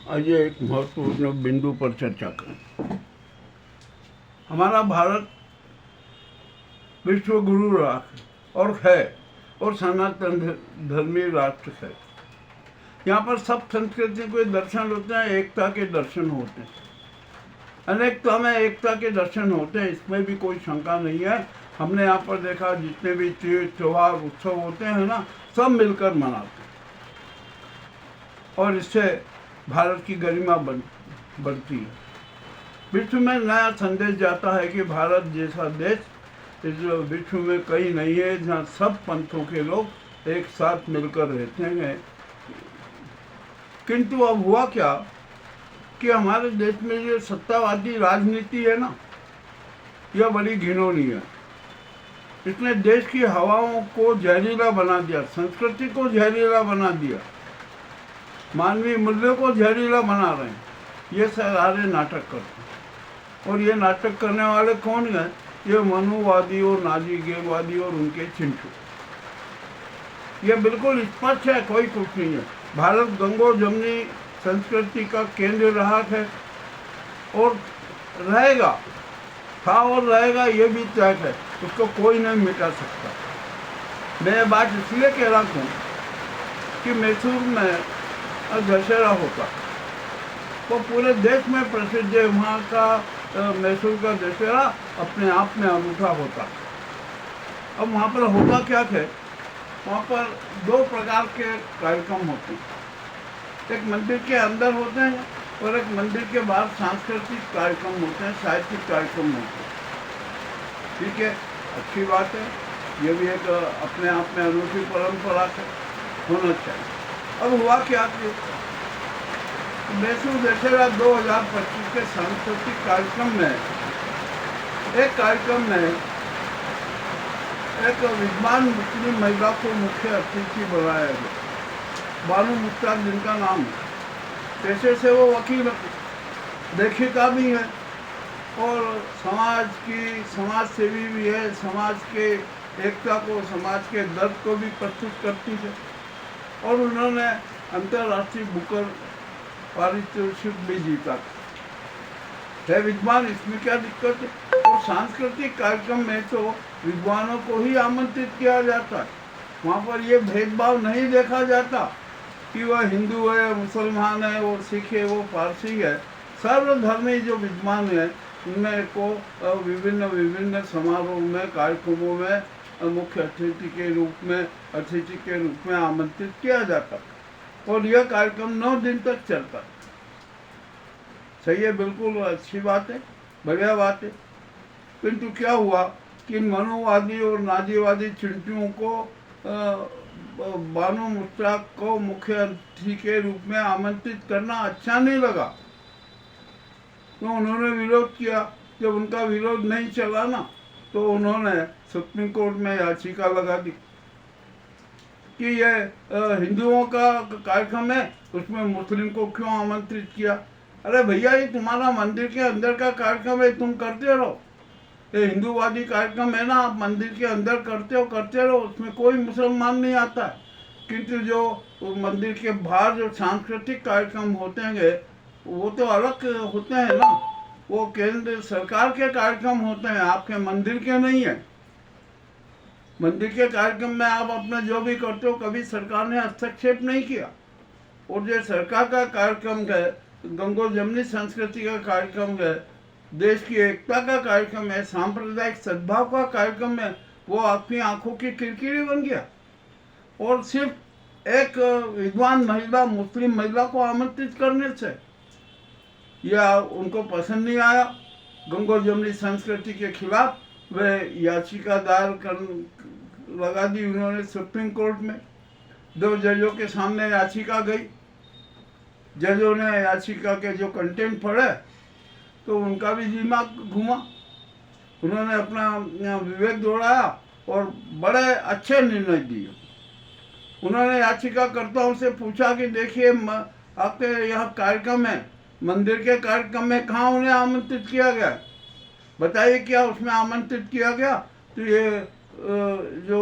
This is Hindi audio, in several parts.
आज एक महत्वपूर्ण बिंदु पर चर्चा करें। हमारा भारत विश्व गुरु राष्ट्र और है और सनातन धर्मी राष्ट्र है। यहाँ पर सब संस्कृति के दर्शन होते हैं, एकता के दर्शन होते हैं, अनेकता में एकता के दर्शन होते हैं, इसमें भी कोई शंका नहीं है। हमने यहाँ पर देखा जितने भी तीज त्योहार उत्सव होते हैं ना, सब मिलकर मनाते हैं और इससे भारत की गरिमा बढ़ती है। विश्व में नया संदेश जाता है कि भारत जैसा देश इस विश्व में कहीं नहीं है जहाँ सब पंथों के लोग एक साथ मिलकर रहते हैं। किंतु अब हुआ क्या कि हमारे देश में जो सत्तावादी राजनीति है ना, यह बड़ी घिनौनी है। इसने देश की हवाओं को जहरीला बना दिया, संस्कृति को जहरीला बना दिया, मानवीय मूल्यों को जहरीला बना रहे हैं। ये सारे नाटक करते हैं और ये नाटक करने वाले कौन हैं? ये मनुवादी और नाजीगेरवादी और उनके चिंटू। ये बिल्कुल स्पष्ट है, कोई कुछ नहीं है। भारत गंगो जमुनी संस्कृति का केंद्र रहा है और रहेगा, था और रहेगा, ये भी तय है, उसको कोई नहीं मिटा सकता। मैं ये बात इसलिए कह रहा हूँ कि मैसूर में दशहरा होता, वो पूरे देश में प्रसिद्ध है। वहाँ का मैसूर का दशहरा अपने आप में अनूठा होता। अब वहाँ पर होता क्या है? वहाँ पर दो प्रकार के कार्यक्रम होते हैं। एक मंदिर के अंदर होते हैं और एक मंदिर के बाहर सांस्कृतिक कार्यक्रम होते हैं, साहित्यिक कार्यक्रम होते हैं। ठीक है, अच्छी बात है, ये भी एक अपने आप में अनूठी परंपरा है, होना चाहिए। अब हुआ क्या कि मैसूर दशहरा 2025 के सांस्कृतिक कार्यक्रम में एक विद्वान मुस्लिम महिला को मुख्य अतिथि बनाया गया। बानू मुश्ताक जिनका नाम है, पेशे से वो वकील, लेखिका भी है और समाज सेवी भी है। समाज के एकता को, समाज के दर्द को भी प्रस्तुत करती है और उन्होंने अंतर्राष्ट्रीय बुकर पारितोषिक भी जीता है। विद्वान, इसमें क्या दिक्कत है? और सांस्कृतिक कार्यक्रम में तो विद्वानों को ही आमंत्रित किया जाता है। वहाँ पर ये भेदभाव नहीं देखा जाता कि वह हिंदू है, मुसलमान है, वो सिख है, वो पारसी है। सर्वधर्मी जो विद्वान है उन्हें को विभिन्न समारोह में, कार्यक्रमों में मुख्य अतिथि के रूप में आमंत्रित किया जाता और यह कार्यक्रम 9 दिन तक चलता। सही है, बिल्कुल अच्छी बात है, बढ़िया बात है। किंतु क्या हुआ कि मनुवादी और नाजीवादी चिंटुओं को बानू मुश्ताक को मुख्य अतिथि के रूप में आमंत्रित करना अच्छा नहीं लगा, तो उन्होंने विरोध किया। जब उनका विरोध नहीं चला ना, तो उन्होंने सुप्रीम कोर्ट में याचिका लगा दी कि यह हिंदुओं का कार्यक्रम है, उसमें मुस्लिम को क्यों आमंत्रित किया? अरे भैया, ये तुम्हारा मंदिर के अंदर का कार्यक्रम है, तुम करते रहो। ये हिंदूवादी कार्यक्रम है ना, आप मंदिर के अंदर करते रहो, उसमें कोई मुसलमान नहीं आता है। किंतु जो मंदिर के बाहर जो सांस्कृतिक कार्यक्रम होते हैं वो तो अलग होते हैं ना, वो केंद्र सरकार के कार्यक्रम होते हैं, आपके मंदिर के नहीं है। मंदिर के कार्यक्रम में आप अपना जो भी करते हो, कभी सरकार ने हस्तक्षेप नहीं किया। और जो सरकार का कार्यक्रम है, गंगो जमुनी संस्कृति का कार्यक्रम है, देश की एकता का कार्यक्रम है, सांप्रदायिक सद्भाव का कार्यक्रम है, वो आपकी आंखों की किरकिरी बन गया। और सिर्फ एक विद्वान महिला, मुस्लिम महिला को आमंत्रित करने से यह उनको पसंद नहीं आया। गंगो जमुनी संस्कृति के खिलाफ वे याचिका दायर लगा दी उन्होंने सुप्रीम कोर्ट में। 2 जजों के सामने याचिका गई। जजों ने याचिका के जो कंटेंट पढ़े तो उनका भी दिमाग घुमा। उन्होंने अपना विवेक दौड़ाया और बड़े अच्छे निर्णय दिए। उन्होंने याचिकाकर्ताओं से पूछा कि देखिए, आपके यहाँ कार्यक्रम है, मंदिर के कार्यक्रम में कहाँ उन्हें आमंत्रित किया गया? बताइए, क्या उसमें आमंत्रित किया गया? तो ये जो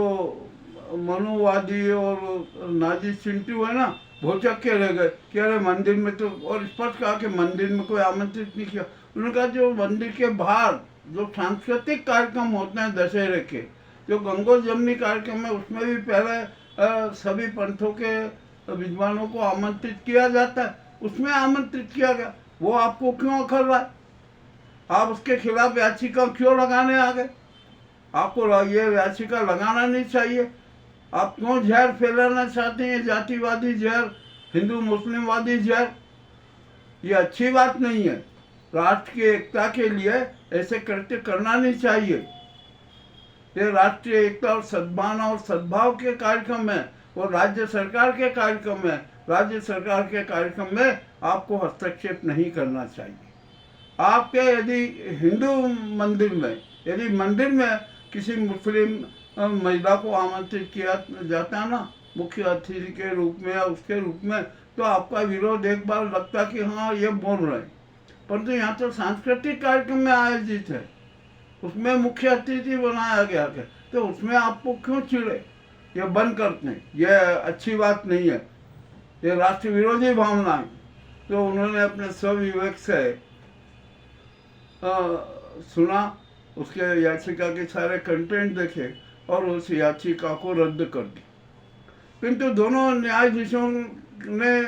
मनुवादी और नाजी चिंटू है ना, भौचक के रह गए कि अरे मंदिर में तो, और स्पष्ट कहा कि मंदिर में कोई आमंत्रित नहीं किया। उन्होंने कहा जो मंदिर के बाहर जो सांस्कृतिक कार्यक्रम होते हैं दशहरे के, जो गंगोर जमनी कार्यक्रम है, उसमें भी पहले सभी पंथों के विद्वानों को आमंत्रित किया जाता है, उसमें आमंत्रित किया गया, वो आपको क्यों अखर रहा है? आप उसके खिलाफ याचिका क्यों लगाने आ गए? आपको ये याचिका लगाना नहीं चाहिए। आप क्यों जहर फैलाना चाहते हैं, जातिवादी जहर, हिंदू मुस्लिमवादी जहर? ये अच्छी बात नहीं है। राष्ट्र की एकता के लिए ऐसे कृत्य करना नहीं चाहिए। ये राष्ट्रीय एकता और सद्भावना और सद्भाव के कार्यक्रम है, और राज्य सरकार के कार्यक्रम है। राज्य सरकार के कार्यक्रम में आपको हस्तक्षेप नहीं करना चाहिए। आपके यदि हिंदू मंदिर में, यदि मंदिर में किसी मुस्लिम महिला को आमंत्रित किया जाता है ना, मुख्य अतिथि के रूप में या उसके रूप में, तो आपका विरोध एक बार लगता कि हाँ ये बोल रहे हैं। परंतु यहाँ तो सांस्कृतिक कार्यक्रम में आयोजित है, उसमें मुख्य अतिथि बनाया गया है, तो उसमें आपको क्यों चिड़े? ये बंद करते हैं, यह अच्छी बात नहीं है, ये राष्ट्र विरोधी भावना है। तो उन्होंने अपने स्वविवेक से सुना, उसके याचिका के सारे कंटेंट देखे और उस याचिका को रद्द कर दी। किंतु दोनों न्यायाधीशों ने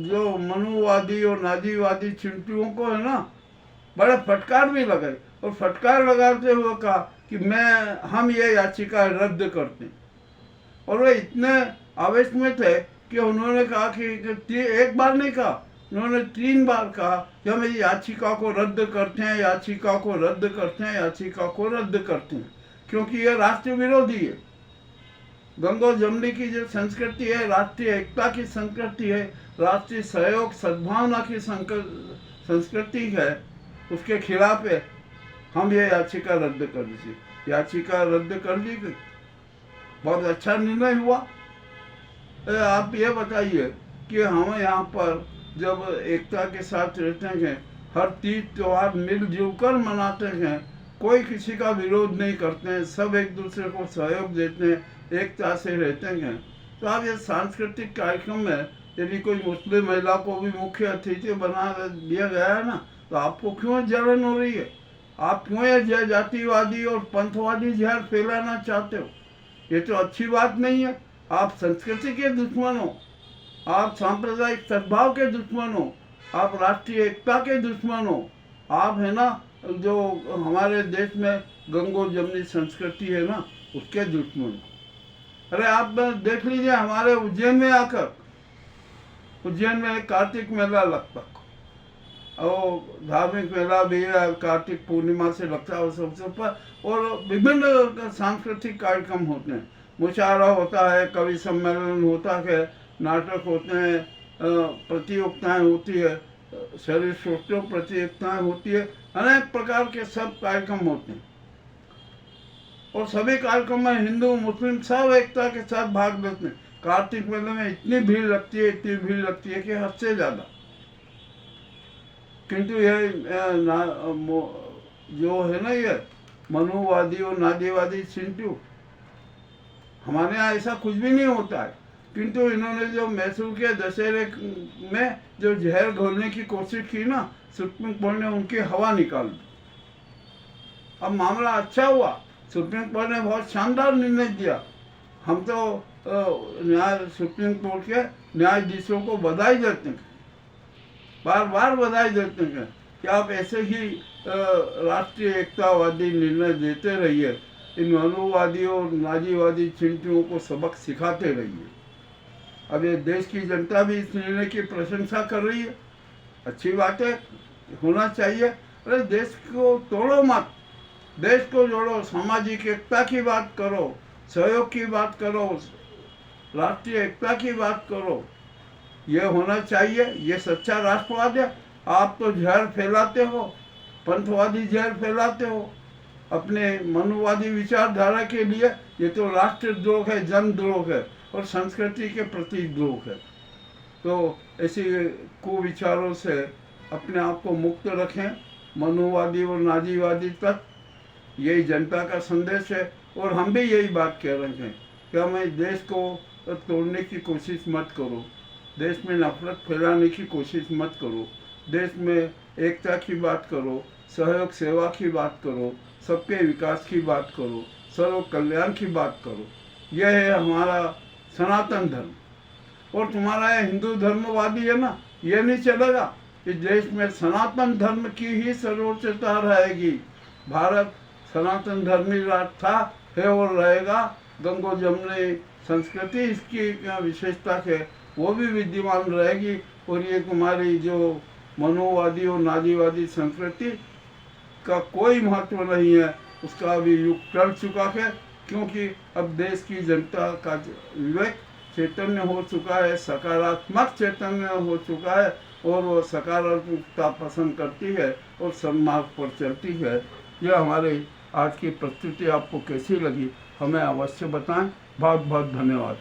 जो मनुवादी और नाजीवादी चिंटुओं को है ना, बड़े फटकार भी लगाए, और फटकार लगाते हुए कहा कि हम ये याचिका रद्द करते हैं। और वे इतने आवेश में थे कि उन्होंने कहा कि एक बार नहीं कहा, उन्होंने 3 बार कहा कि हम याचिका को रद्द करते हैं, याचिका को रद्द करते हैं, याचिका को रद्द करते हैं, क्योंकि ये राष्ट्र विरोधी है। गंगोर जमनी की जो संस्कृति है, राष्ट्रीय एकता की संस्कृति है, राष्ट्रीय सहयोग सद्भावना की संस्कृति है, उसके खिलाफ है। हम ये याचिका रद्द कर दीजिए। याचिका रद्द कर दी गई। बहुत अच्छा निर्णय हुआ। आप ये बताइए कि हम यहाँ पर जब एकता के साथ रहते हैं, हर तीज त्योहार मिलजुल कर मनाते हैं, कोई किसी का विरोध नहीं करते हैं, सब एक दूसरे को सहयोग देते हैं, एकता से रहते हैं, तो आप ये सांस्कृतिक कार्यक्रम में यदि कोई मुस्लिम महिला को भी मुख्य अतिथि बना दिया गया है ना, तो आपको क्यों जलन हो रही है? आप क्यों ये जातिवादी और पंथवादी जहर फैलाना चाहते हो? ये तो अच्छी बात नहीं है। आप संस्कृति के दुश्मन हो, आप सांप्रदायिक सद्भाव के दुश्मन हो, आप राष्ट्रीय एकता के दुश्मन हो, आप है ना जो हमारे देश में गंगोर जमनी संस्कृति है ना, उसके दुश्मन हो। अरे आप देख लीजिए, हमारे उज्जैन में आकर, उज्जैन में कार्तिक मेला लगता, और धार्मिक मेला भी कार्तिक पूर्णिमा से लगता है उस अवसर पर, और विभिन्न सांस्कृतिक कार्यक्रम होते हैं। मुशायरा होता है, कवि सम्मेलन होता है, नाटक होते हैं, प्रतियोगिताएं होती है, शरीर सृष्टि प्रतियोगिताएं होती है, अनेक प्रकार के सब कार्यक्रम होते हैं। और सभी कार्यक्रम में हिंदू मुस्लिम सब एकता के साथ भाग लेते हैं। कार्तिक मेले में इतनी भीड़ लगती है, इतनी भीड़ लगती है कि हद से ज़्यादा। किंतु ये जो है ना, ये मनुवादी और नाजीवादी चिंटू, हमारे यहाँ ऐसा कुछ भी नहीं होता है। किंतु इन्होंने जो मैसूर के दशहरे में जो जहर घोलने की कोशिश की ना, सुप्रीम कोर्ट ने उनकी हवा निकाल दी। अब मामला अच्छा हुआ, सुप्रीम कोर्ट ने बहुत शानदार निर्णय दिया। हम तो सुप्रीम कोर्ट के न्यायाधीशों को बधाई देते हैं, बार बार बधाई देते हैं कि आप ऐसे ही राष्ट्रीय एकतावादी निर्णय देते रहिए, इन मनुवादी और नाजीवादी चिंटुओं को सबक सिखाते रहिए। अब ये देश की जनता भी इस निर्णय की प्रशंसा कर रही है, अच्छी बात है, होना चाहिए। अरे देश को तोड़ो मत, देश को जोड़ो, सामाजिक एकता की बात करो, सहयोग की बात करो, राष्ट्रीय एकता की बात करो, ये होना चाहिए। ये सच्चा राष्ट्रवाद है। आप तो जहर फैलाते हो, पंथवादी जहर फैलाते हो अपने मनुवादी विचारधारा के लिए। ये तो राष्ट्रद्रोह है, जनद्रोह है और संस्कृति के प्रति द्रोह है। तो ऐसी कुविचारों से अपने आप को मुक्त रखें, मनुवादी और नाजीवादी तक। यही जनता का संदेश है, और हम भी यही बात कह रहे हैं कि हमें देश को तोड़ने की कोशिश मत करो, देश में नफरत फैलाने की कोशिश मत करो, देश में एकता की बात करो, सहयोग सेवा की बात करो, सबके विकास की बात करो, सर्व कल्याण की बात करो। यह है हमारा सनातन धर्म। और तुम्हारा ये हिंदू धर्मवादी है ना, ये नहीं चलेगा कि देश में सनातन धर्म की ही सर्वोच्चता रहेगी। भारत सनातन धर्मी राष्ट्र था, है और रहेगा। गंगो जमुनी संस्कृति इसकी विशेषता है, वो भी विद्यमान रहेगी। और ये तुम्हारी जो मनोवादी और नारीवादी संस्कृति का कोई महत्व नहीं है, उसका अभी युग टल चुका है। क्योंकि अब देश की जनता का विवेक चैतन्य हो चुका है, सकारात्मक चैतन्य हो चुका है, और वो सकारात्मकता पसंद करती है और सन्मार्ग पर चलती है। यह हमारे आज की प्रस्तुति आपको कैसी लगी, हमें अवश्य बताएं। बहुत बहुत धन्यवाद।